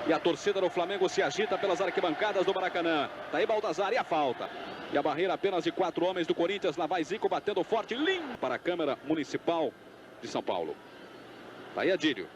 E a torcida do Flamengo se agita pelas arquibancadas do Maracanã. Tá aí Baltazar e a falta. E a barreira apenas de 4 homens do Corinthians. Lá vai Zico batendo forte. Limpo para a Câmara Municipal de São Paulo. Tá aí Adílio.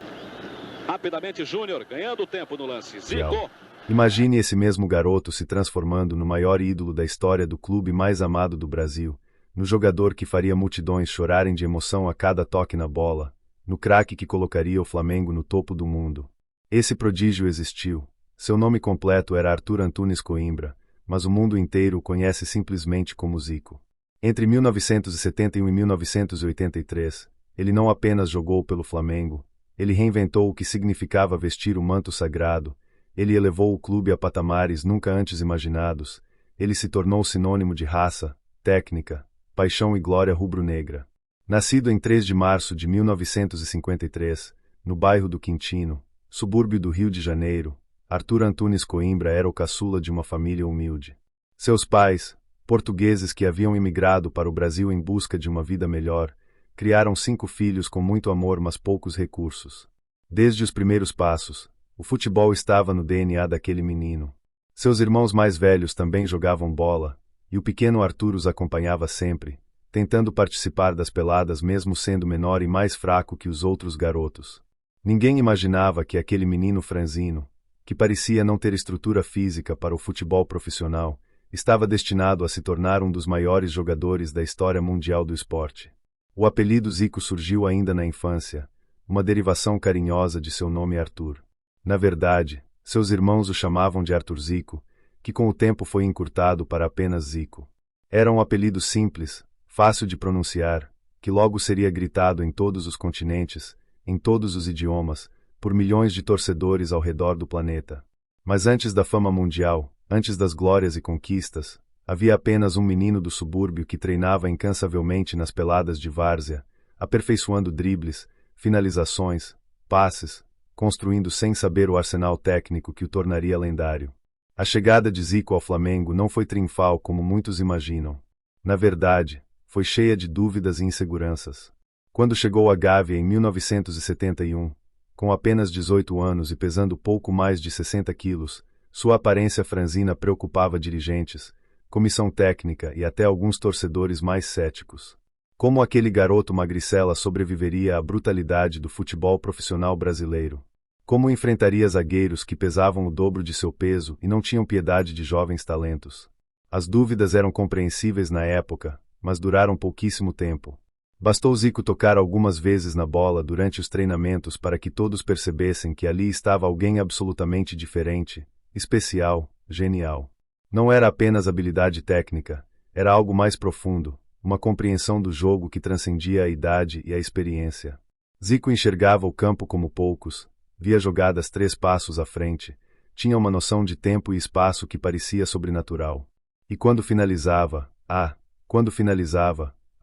Rapidamente Júnior ganhando tempo no lance. Zico. Imagine esse mesmo garoto se transformando no maior ídolo da história do clube mais amado do Brasil, no jogador que faria multidões chorarem de emoção a cada toque na bola, no craque que colocaria o Flamengo no topo do mundo. Esse prodígio existiu. Seu nome completo era Arthur Antunes Coimbra, mas o mundo inteiro o conhece simplesmente como Zico. Entre 1971 e 1983, ele não apenas jogou pelo Flamengo, ele reinventou o que significava vestir o manto sagrado. Ele elevou o clube a patamares nunca antes imaginados. Ele se tornou sinônimo de raça, técnica, paixão e glória rubro-negra. Nascido em 3 de março de 1953, no bairro do Quintino, subúrbio do Rio de Janeiro, Arthur Antunes Coimbra era o caçula de uma família humilde. Seus pais, portugueses que haviam imigrado para o Brasil em busca de uma vida melhor, criaram 5 filhos com muito amor mas poucos recursos. Desde os primeiros passos, o futebol estava no DNA daquele menino. Seus irmãos mais velhos também jogavam bola, e o pequeno Arthur os acompanhava sempre, tentando participar das peladas mesmo sendo menor e mais fraco que os outros garotos. Ninguém imaginava que aquele menino franzino, que parecia não ter estrutura física para o futebol profissional, estava destinado a se tornar um dos maiores jogadores da história mundial do esporte. O apelido Zico surgiu ainda na infância, uma derivação carinhosa de seu nome Arthur. Na verdade, seus irmãos o chamavam de Arthur Zico, que com o tempo foi encurtado para apenas Zico. Era um apelido simples, fácil de pronunciar, que logo seria gritado em todos os continentes, em todos os idiomas, por milhões de torcedores ao redor do planeta. Mas antes da fama mundial, antes das glórias e conquistas, havia apenas um menino do subúrbio que treinava incansavelmente nas peladas de várzea, aperfeiçoando dribles, finalizações, passes, construindo sem saber o arsenal técnico que o tornaria lendário. A chegada de Zico ao Flamengo não foi triunfal como muitos imaginam. Na verdade, foi cheia de dúvidas e inseguranças. Quando chegou a Gávea em 1971, com apenas 18 anos e pesando pouco mais de 60 quilos, sua aparência franzina preocupava dirigentes, comissão técnica e até alguns torcedores mais céticos. Como aquele garoto magricela sobreviveria à brutalidade do futebol profissional brasileiro? Como enfrentaria zagueiros que pesavam o dobro de seu peso e não tinham piedade de jovens talentos? As dúvidas eram compreensíveis na época, mas duraram pouquíssimo tempo. Bastou Zico tocar algumas vezes na bola durante os treinamentos para que todos percebessem que ali estava alguém absolutamente diferente, especial, genial. Não era apenas habilidade técnica, era algo mais profundo, uma compreensão do jogo que transcendia a idade e a experiência. Zico enxergava o campo como poucos, via jogadas 3 passos à frente, tinha uma noção de tempo e espaço que parecia sobrenatural. E quando finalizava, a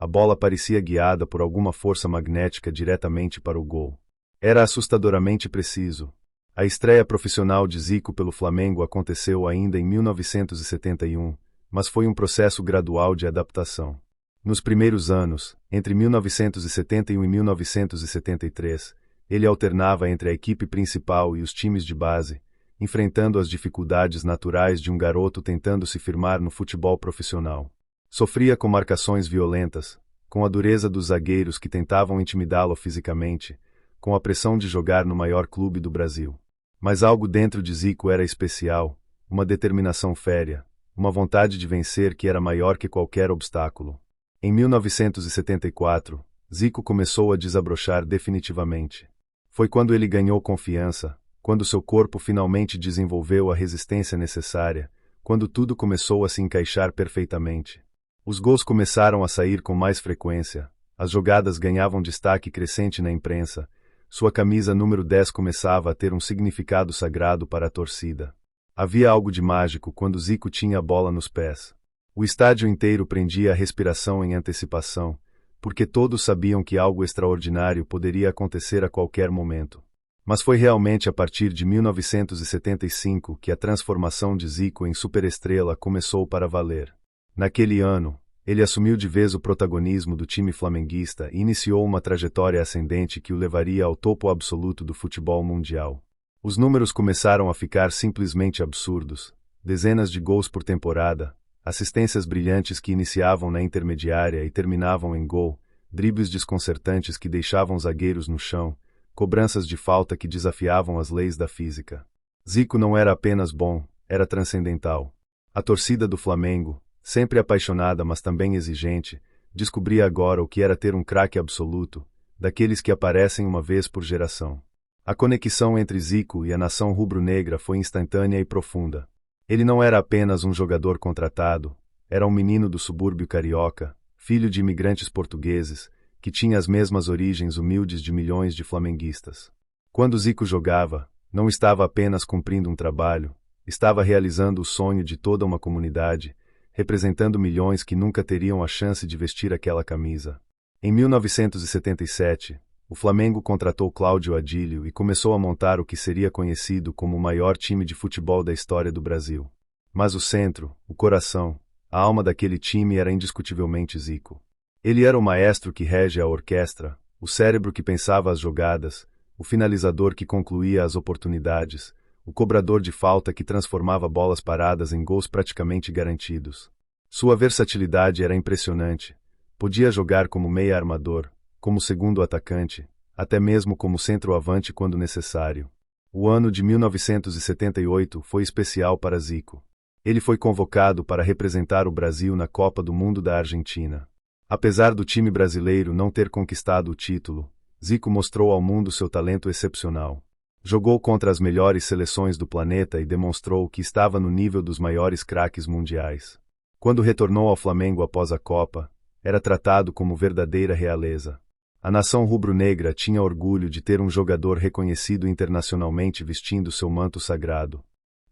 bola parecia guiada por alguma força magnética diretamente para o gol. Era assustadoramente preciso. A estreia profissional de Zico pelo Flamengo aconteceu ainda em 1971, mas foi um processo gradual de adaptação. Nos primeiros anos, entre 1971 e 1973, ele alternava entre a equipe principal e os times de base, enfrentando as dificuldades naturais de um garoto tentando se firmar no futebol profissional. Sofria com marcações violentas, com a dureza dos zagueiros que tentavam intimidá-lo fisicamente, com a pressão de jogar no maior clube do Brasil. Mas algo dentro de Zico era especial, uma determinação férrea, uma vontade de vencer que era maior que qualquer obstáculo. Em 1974, Zico começou a desabrochar definitivamente. Foi quando ele ganhou confiança, quando seu corpo finalmente desenvolveu a resistência necessária, quando tudo começou a se encaixar perfeitamente. Os gols começaram a sair com mais frequência, as jogadas ganhavam destaque crescente na imprensa, sua camisa número 10 começava a ter um significado sagrado para a torcida. Havia algo de mágico quando Zico tinha a bola nos pés. O estádio inteiro prendia a respiração em antecipação, porque todos sabiam que algo extraordinário poderia acontecer a qualquer momento. Mas foi realmente a partir de 1975 que a transformação de Zico em superestrela começou para valer. Naquele ano, ele assumiu de vez o protagonismo do time flamenguista e iniciou uma trajetória ascendente que o levaria ao topo absoluto do futebol mundial. Os números começaram a ficar simplesmente absurdos. Dezenas de gols por temporada, assistências brilhantes que iniciavam na intermediária e terminavam em gol, dribles desconcertantes que deixavam zagueiros no chão, cobranças de falta que desafiavam as leis da física. Zico não era apenas bom, era transcendental. A torcida do Flamengo, sempre apaixonada mas também exigente, descobria agora o que era ter um craque absoluto, daqueles que aparecem uma vez por geração. A conexão entre Zico e a nação rubro-negra foi instantânea e profunda. Ele não era apenas um jogador contratado, era um menino do subúrbio carioca, filho de imigrantes portugueses, que tinha as mesmas origens humildes de milhões de flamenguistas. Quando Zico jogava, não estava apenas cumprindo um trabalho, estava realizando o sonho de toda uma comunidade, representando milhões que nunca teriam a chance de vestir aquela camisa. Em 1977, o Flamengo contratou Cláudio Adílio e começou a montar o que seria conhecido como o maior time de futebol da história do Brasil. Mas o centro, o coração, a alma daquele time era indiscutivelmente Zico. Ele era o maestro que rege a orquestra, o cérebro que pensava as jogadas, o finalizador que concluía as oportunidades, o cobrador de falta que transformava bolas paradas em gols praticamente garantidos. Sua versatilidade era impressionante. Podia jogar como meia armador, como segundo atacante, até mesmo como centroavante quando necessário. O ano de 1978 foi especial para Zico. Ele foi convocado para representar o Brasil na Copa do Mundo da Argentina. Apesar do time brasileiro não ter conquistado o título, Zico mostrou ao mundo seu talento excepcional. Jogou contra as melhores seleções do planeta e demonstrou que estava no nível dos maiores craques mundiais. Quando retornou ao Flamengo após a Copa, era tratado como verdadeira realeza. A nação rubro-negra tinha orgulho de ter um jogador reconhecido internacionalmente vestindo seu manto sagrado.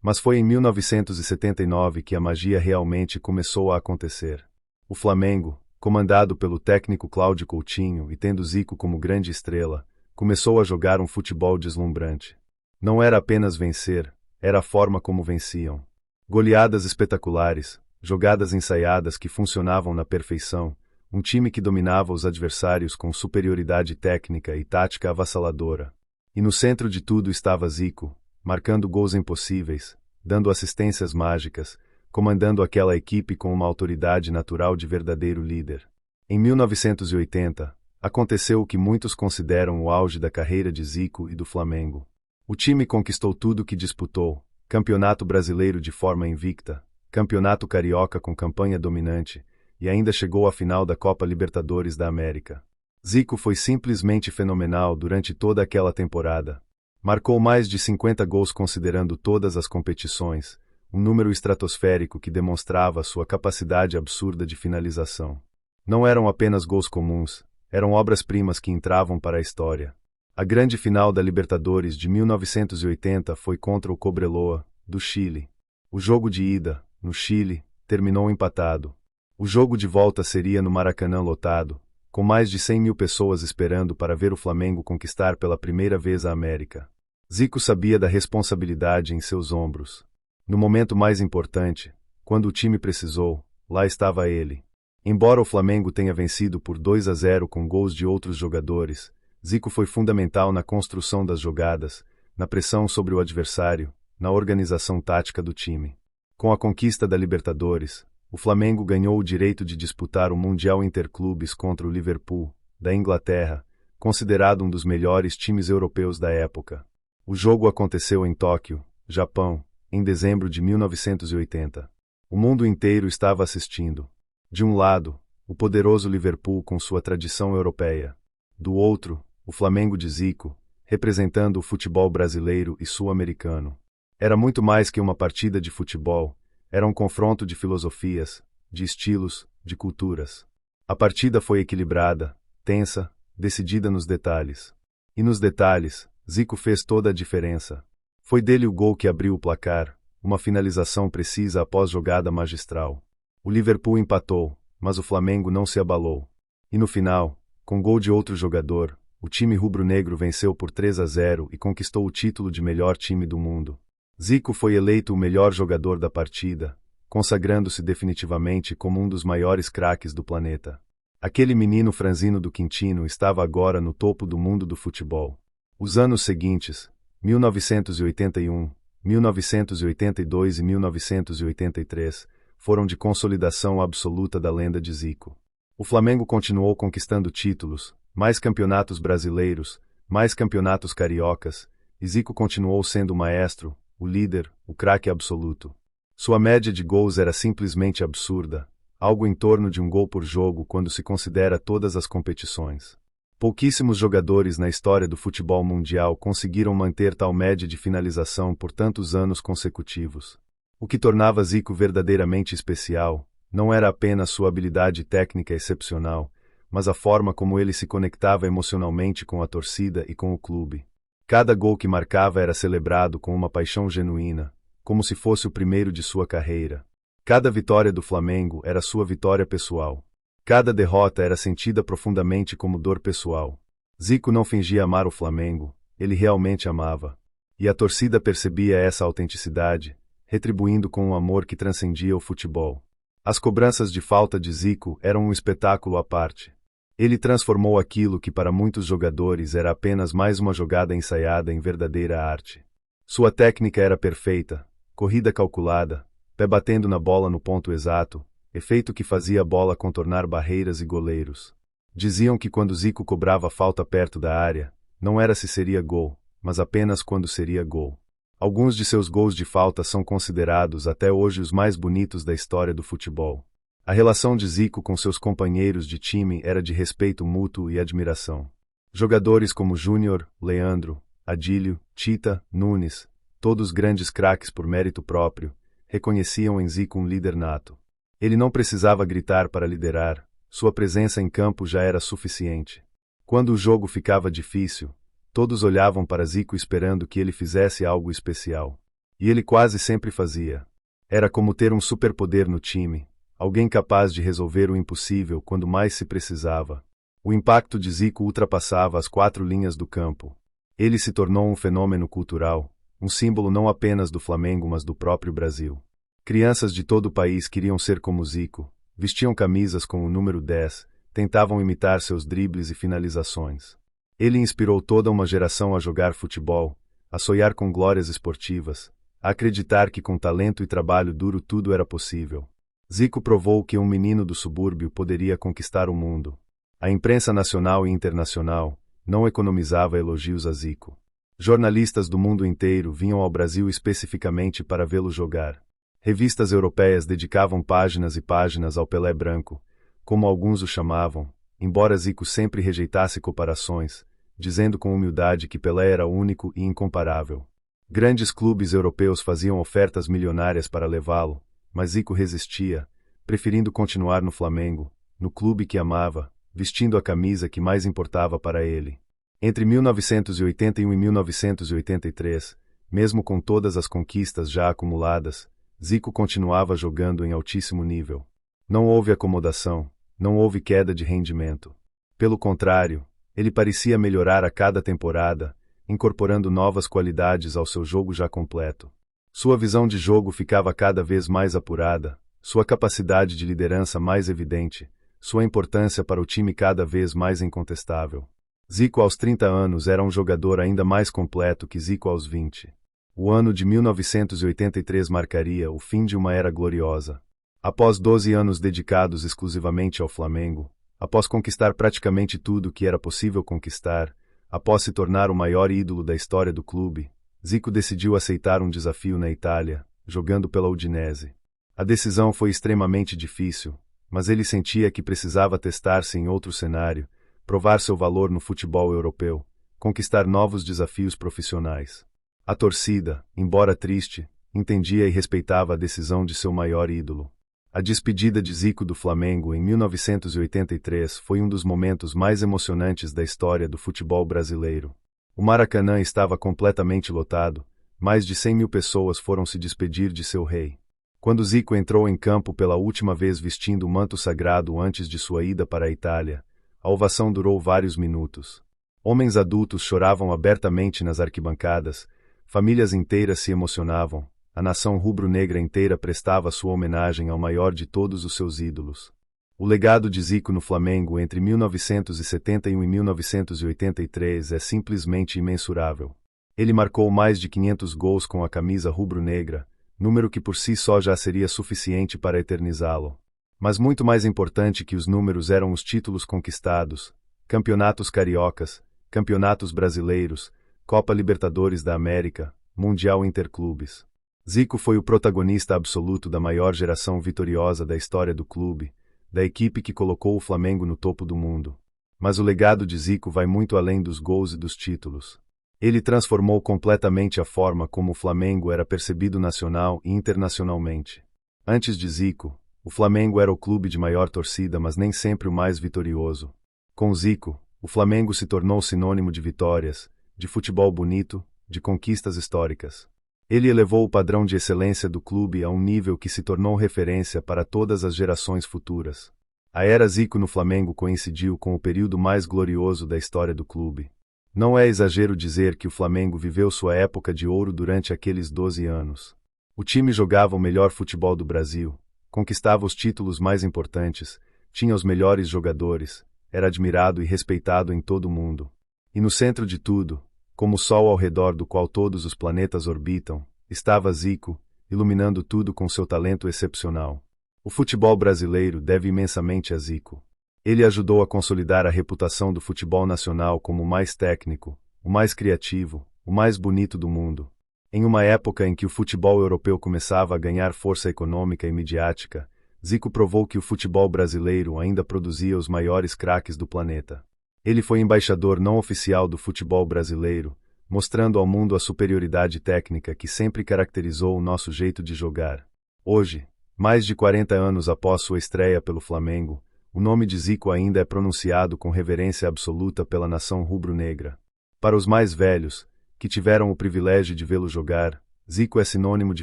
Mas foi em 1979 que a magia realmente começou a acontecer. O Flamengo, comandado pelo técnico Cláudio Coutinho e tendo Zico como grande estrela, começou a jogar um futebol deslumbrante. Não era apenas vencer, era a forma como venciam. Goleadas espetaculares, jogadas ensaiadas que funcionavam na perfeição, um time que dominava os adversários com superioridade técnica e tática avassaladora. E no centro de tudo estava Zico, marcando gols impossíveis, dando assistências mágicas, comandando aquela equipe com uma autoridade natural de verdadeiro líder. Em 1980, aconteceu o que muitos consideram o auge da carreira de Zico e do Flamengo. O time conquistou tudo que disputou: Campeonato Brasileiro de forma invicta, Campeonato Carioca com campanha dominante, e ainda chegou à final da Copa Libertadores da América. Zico foi simplesmente fenomenal durante toda aquela temporada. Marcou mais de 50 gols considerando todas as competições, um número estratosférico que demonstrava sua capacidade absurda de finalização. Não eram apenas gols comuns, eram obras-primas que entravam para a história. A grande final da Libertadores de 1980 foi contra o Cobreloa, do Chile. O jogo de ida, no Chile, terminou empatado. O jogo de volta seria no Maracanã lotado, com mais de 100 mil pessoas esperando para ver o Flamengo conquistar pela primeira vez a América. Zico sabia da responsabilidade em seus ombros. No momento mais importante, quando o time precisou, lá estava ele. Embora o Flamengo tenha vencido por 2-0 com gols de outros jogadores, Zico foi fundamental na construção das jogadas, na pressão sobre o adversário, na organização tática do time. Com a conquista da Libertadores, o Flamengo ganhou o direito de disputar o Mundial Interclubes contra o Liverpool, da Inglaterra, considerado um dos melhores times europeus da época. O jogo aconteceu em Tóquio, Japão, em dezembro de 1980. O mundo inteiro estava assistindo. De um lado, o poderoso Liverpool com sua tradição europeia. Do outro, o Flamengo de Zico, representando o futebol brasileiro e sul-americano. Era muito mais que uma partida de futebol, era um confronto de filosofias, de estilos, de culturas. A partida foi equilibrada, tensa, decidida nos detalhes. E nos detalhes, Zico fez toda a diferença. Foi dele o gol que abriu o placar, uma finalização precisa após jogada magistral. O Liverpool empatou, mas o Flamengo não se abalou. E no final, com gol de outro jogador, o time rubro-negro venceu por 3-0 e conquistou o título de melhor time do mundo. Zico foi eleito o melhor jogador da partida, consagrando-se definitivamente como um dos maiores craques do planeta. Aquele menino franzino do Quintino estava agora no topo do mundo do futebol. Os anos seguintes, 1981, 1982 e 1983 foram de consolidação absoluta da lenda de Zico. O Flamengo continuou conquistando títulos, mais campeonatos brasileiros, mais campeonatos cariocas, e Zico continuou sendo o maestro, o líder, o craque absoluto. Sua média de gols era simplesmente absurda, algo em torno de um gol por jogo quando se considera todas as competições. Pouquíssimos jogadores na história do futebol mundial conseguiram manter tal média de finalização por tantos anos consecutivos. O que tornava Zico verdadeiramente especial não era apenas sua habilidade técnica excepcional, mas a forma como ele se conectava emocionalmente com a torcida e com o clube. Cada gol que marcava era celebrado com uma paixão genuína, como se fosse o primeiro de sua carreira. Cada vitória do Flamengo era sua vitória pessoal. Cada derrota era sentida profundamente como dor pessoal. Zico não fingia amar o Flamengo, ele realmente amava. E a torcida percebia essa autenticidade, retribuindo com um amor que transcendia o futebol. As cobranças de falta de Zico eram um espetáculo à parte. Ele transformou aquilo que para muitos jogadores era apenas mais uma jogada ensaiada em verdadeira arte. Sua técnica era perfeita, corrida calculada, pé batendo na bola no ponto exato, efeito que fazia a bola contornar barreiras e goleiros. Diziam que quando Zico cobrava falta perto da área, não era se seria gol, mas apenas quando seria gol. Alguns de seus gols de falta são considerados até hoje os mais bonitos da história do futebol. A relação de Zico com seus companheiros de time era de respeito mútuo e admiração. Jogadores como Júnior, Leandro, Adílio, Tita, Nunes, todos grandes craques por mérito próprio, reconheciam em Zico um líder nato. Ele não precisava gritar para liderar, sua presença em campo já era suficiente. Quando o jogo ficava difícil, todos olhavam para Zico esperando que ele fizesse algo especial. E ele quase sempre fazia. Era como ter um superpoder no time, alguém capaz de resolver o impossível quando mais se precisava. O impacto de Zico ultrapassava as 4 linhas do campo. Ele se tornou um fenômeno cultural, um símbolo não apenas do Flamengo mas do próprio Brasil. Crianças de todo o país queriam ser como Zico, vestiam camisas com o número 10, tentavam imitar seus dribles e finalizações. Ele inspirou toda uma geração a jogar futebol, a sonhar com glórias esportivas, a acreditar que com talento e trabalho duro tudo era possível. Zico provou que um menino do subúrbio poderia conquistar o mundo. A imprensa nacional e internacional não economizava elogios a Zico. Jornalistas do mundo inteiro vinham ao Brasil especificamente para vê-lo jogar. Revistas europeias dedicavam páginas e páginas ao Pelé branco, como alguns o chamavam, embora Zico sempre rejeitasse comparações, dizendo com humildade que Pelé era único e incomparável. Grandes clubes europeus faziam ofertas milionárias para levá-lo, mas Zico resistia, preferindo continuar no Flamengo, no clube que amava, vestindo a camisa que mais importava para ele. Entre 1981 e 1983, mesmo com todas as conquistas já acumuladas, Zico continuava jogando em altíssimo nível. Não houve acomodação, não houve queda de rendimento. Pelo contrário, ele parecia melhorar a cada temporada, incorporando novas qualidades ao seu jogo já completo. Sua visão de jogo ficava cada vez mais apurada, sua capacidade de liderança mais evidente, sua importância para o time cada vez mais incontestável. Zico aos 30 anos era um jogador ainda mais completo que Zico aos 20. O ano de 1983 marcaria o fim de uma era gloriosa. Após 12 anos dedicados exclusivamente ao Flamengo, após conquistar praticamente tudo que era possível conquistar, após se tornar o maior ídolo da história do clube, Zico decidiu aceitar um desafio na Itália, jogando pela Udinese. A decisão foi extremamente difícil, mas ele sentia que precisava testar-se em outro cenário, provar seu valor no futebol europeu, conquistar novos desafios profissionais. A torcida, embora triste, entendia e respeitava a decisão de seu maior ídolo. A despedida de Zico do Flamengo em 1983 foi um dos momentos mais emocionantes da história do futebol brasileiro. O Maracanã estava completamente lotado, mais de 100 mil pessoas foram se despedir de seu rei. Quando Zico entrou em campo pela última vez vestindo o manto sagrado antes de sua ida para a Itália, a ovação durou vários minutos. Homens adultos choravam abertamente nas arquibancadas, famílias inteiras se emocionavam, a nação rubro-negra inteira prestava sua homenagem ao maior de todos os seus ídolos. O legado de Zico no Flamengo entre 1971 e 1983 é simplesmente imensurável. Ele marcou mais de 500 gols com a camisa rubro-negra, número que por si só já seria suficiente para eternizá-lo. Mas muito mais importante que os números eram os títulos conquistados: campeonatos cariocas, campeonatos brasileiros, Copa Libertadores da América, Mundial Interclubes. Zico foi o protagonista absoluto da maior geração vitoriosa da história do clube, da equipe que colocou o Flamengo no topo do mundo. Mas o legado de Zico vai muito além dos gols e dos títulos. Ele transformou completamente a forma como o Flamengo era percebido nacional e internacionalmente. Antes de Zico, o Flamengo era o clube de maior torcida, mas nem sempre o mais vitorioso. Com Zico, o Flamengo se tornou sinônimo de vitórias, de futebol bonito, de conquistas históricas. Ele elevou o padrão de excelência do clube a um nível que se tornou referência para todas as gerações futuras. A era Zico no Flamengo coincidiu com o período mais glorioso da história do clube. Não é exagero dizer que o Flamengo viveu sua época de ouro durante aqueles 12 anos. O time jogava o melhor futebol do Brasil, conquistava os títulos mais importantes, tinha os melhores jogadores, era admirado e respeitado em todo o mundo. E no centro de tudo, como o sol ao redor do qual todos os planetas orbitam, estava Zico, iluminando tudo com seu talento excepcional. O futebol brasileiro deve imensamente a Zico. Ele ajudou a consolidar a reputação do futebol nacional como o mais técnico, o mais criativo, o mais bonito do mundo. Em uma época em que o futebol europeu começava a ganhar força econômica e midiática, Zico provou que o futebol brasileiro ainda produzia os maiores craques do planeta. Ele foi embaixador não oficial do futebol brasileiro, mostrando ao mundo a superioridade técnica que sempre caracterizou o nosso jeito de jogar. Hoje, mais de 40 anos após sua estreia pelo Flamengo, o nome de Zico ainda é pronunciado com reverência absoluta pela nação rubro-negra. Para os mais velhos, que tiveram o privilégio de vê-lo jogar, Zico é sinônimo de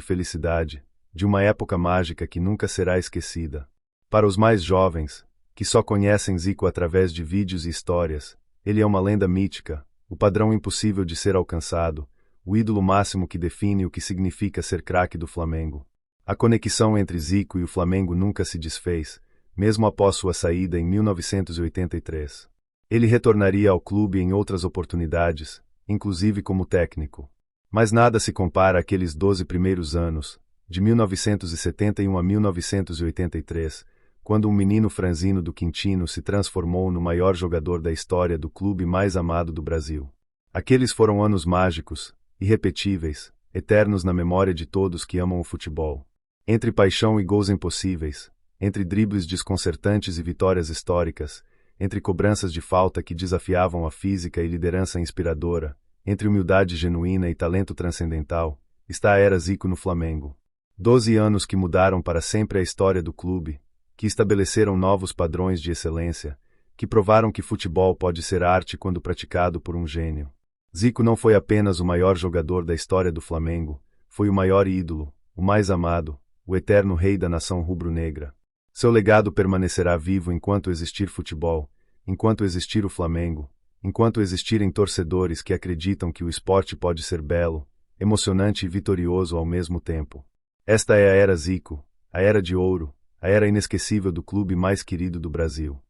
felicidade, de uma época mágica que nunca será esquecida. Para os mais jovens, que só conhecem Zico através de vídeos e histórias, ele é uma lenda mítica, o padrão impossível de ser alcançado, o ídolo máximo que define o que significa ser craque do Flamengo. A conexão entre Zico e o Flamengo nunca se desfez, mesmo após sua saída em 1983. Ele retornaria ao clube em outras oportunidades, inclusive como técnico. Mas nada se compara àqueles 12 primeiros anos, de 1971 a 1983, quando um menino franzino do Quintino se transformou no maior jogador da história do clube mais amado do Brasil. Aqueles foram anos mágicos, irrepetíveis, eternos na memória de todos que amam o futebol. Entre paixão e gols impossíveis, entre dribles desconcertantes e vitórias históricas, entre cobranças de falta que desafiavam a física e liderança inspiradora, entre humildade genuína e talento transcendental, está a era Zico no Flamengo. 12 anos que mudaram para sempre a história do clube, que estabeleceram novos padrões de excelência, que provaram que futebol pode ser arte quando praticado por um gênio. Zico não foi apenas o maior jogador da história do Flamengo, foi o maior ídolo, o mais amado, o eterno rei da nação rubro-negra. Seu legado permanecerá vivo enquanto existir futebol, enquanto existir o Flamengo, enquanto existirem torcedores que acreditam que o esporte pode ser belo, emocionante e vitorioso ao mesmo tempo. Esta é a era Zico, a era de ouro, a era inesquecível do clube mais querido do Brasil.